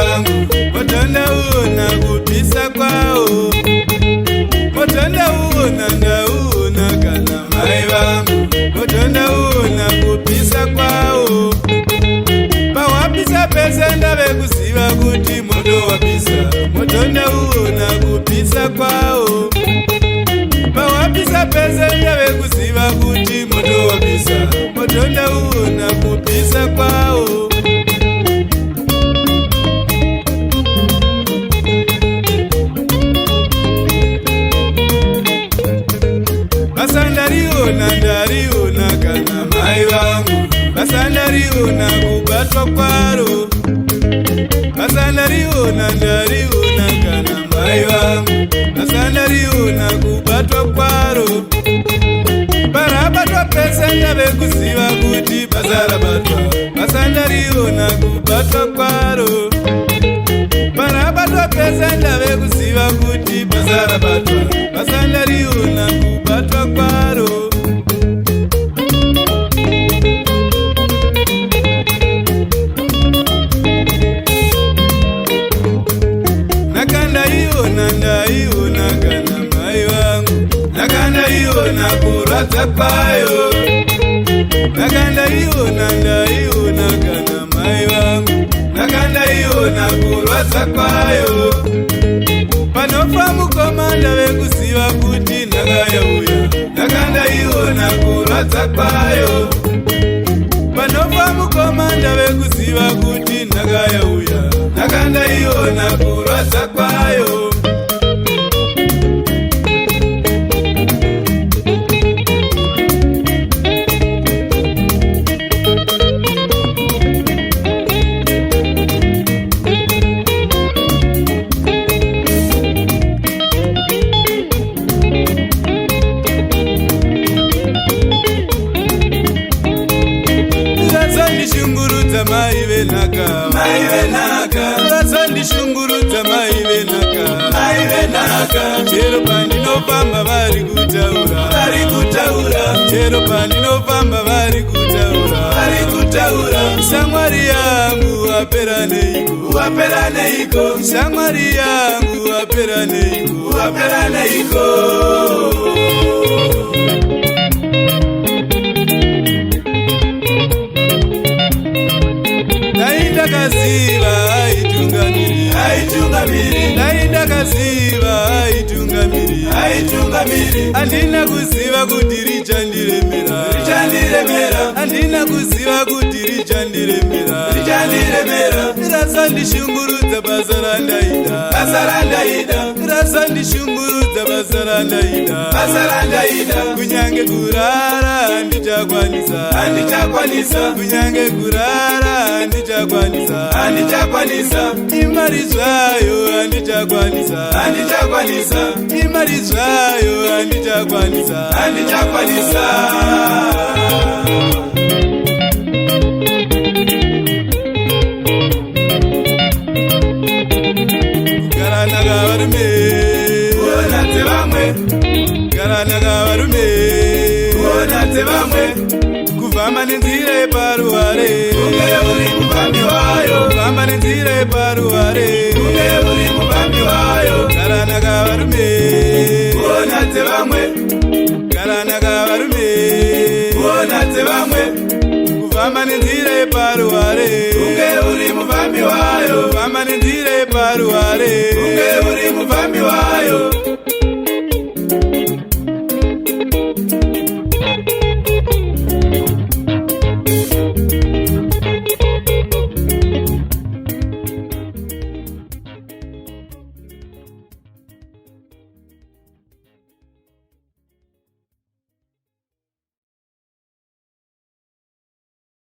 vangu motondaona kupisa kwao, motondaona ndaona kana mai vangu motondaona kupisa kwao. Pawapisa pese ndave kuziva kuti moto wapisa, motondaona kupisa kwao. Pawapisa pese ndave kuziva kuti moto wapisa, motondaona kupisa kwao. Basandariona ndariona kana mai vangu, basandariona kubatwa kwaro. Basandariona ndariona kana mai vangu, basandariona kubatwa kwaro. Parabatwa pese ndave kuziva kuti basarabatwa, basandariona kubatwa kwaro. Parabatwa pese ndave kuziva kuti basarabatwa, basandariona kubatwa kwaro. Nakandaiona ndaiona kana mai vangu, nakandaiona kurwadza kwayo. Nakandaiona ndaiona kana mai vangu, nakandaiona kurwadza kwayo. Panofa mukomanda vekuziva kuti nhaka yauya, nakandaiona kurwadza kwayo. Panofa mukomanda vekuziva kuti nhaka yauya, nakandaiona kurwadza kwayo. Mai venaka, mai venaka, razandishungurudza mai venaka, mai venaka. Chero pandinofamba vari kutaura, vari kutaura. Chero pandinofamba vari kutaura, vari kutaura. Shamwari yangu wapera neiko, wapera neiko. Shamwari yangu wapera neiko, wapera neiko. Ndakaziva aitungamiri, aitungamiri. Ndakaziva aitungamiri, aitungamiri. Andina kuziva kuti richandiremera, richandiremera. Andina kuziva kuti richandiremera, richandiremera. Razandishungurudza basa randaida, basa randaida. Razandishungurudza basa randaida, basa randaida. Kunyange kurara handichakwanisa, handichakwanisa. Kunyange kurara handichakwanisa, handichakwanisa. Imari zvayo handichakwanisa, handichakwanisa. Imari zvayo handichakwanisa, handichakwanisa. Garanaka varume, onadze vamwe. Garanaka varume, onadze vamwe. Kufamba nenzira yeparuware, unge uri mufambi wayo. Kufamba nenzira yeparuware, unge uri mufambi wayo. Garanaka varume, onadze vamwe. Garanaka varume, onadze vamwe. Kufamba nenzira yeparuware, unge uri mufambi wayo. Kufamba nenzira yeparuware, unge uri mufambi wayo.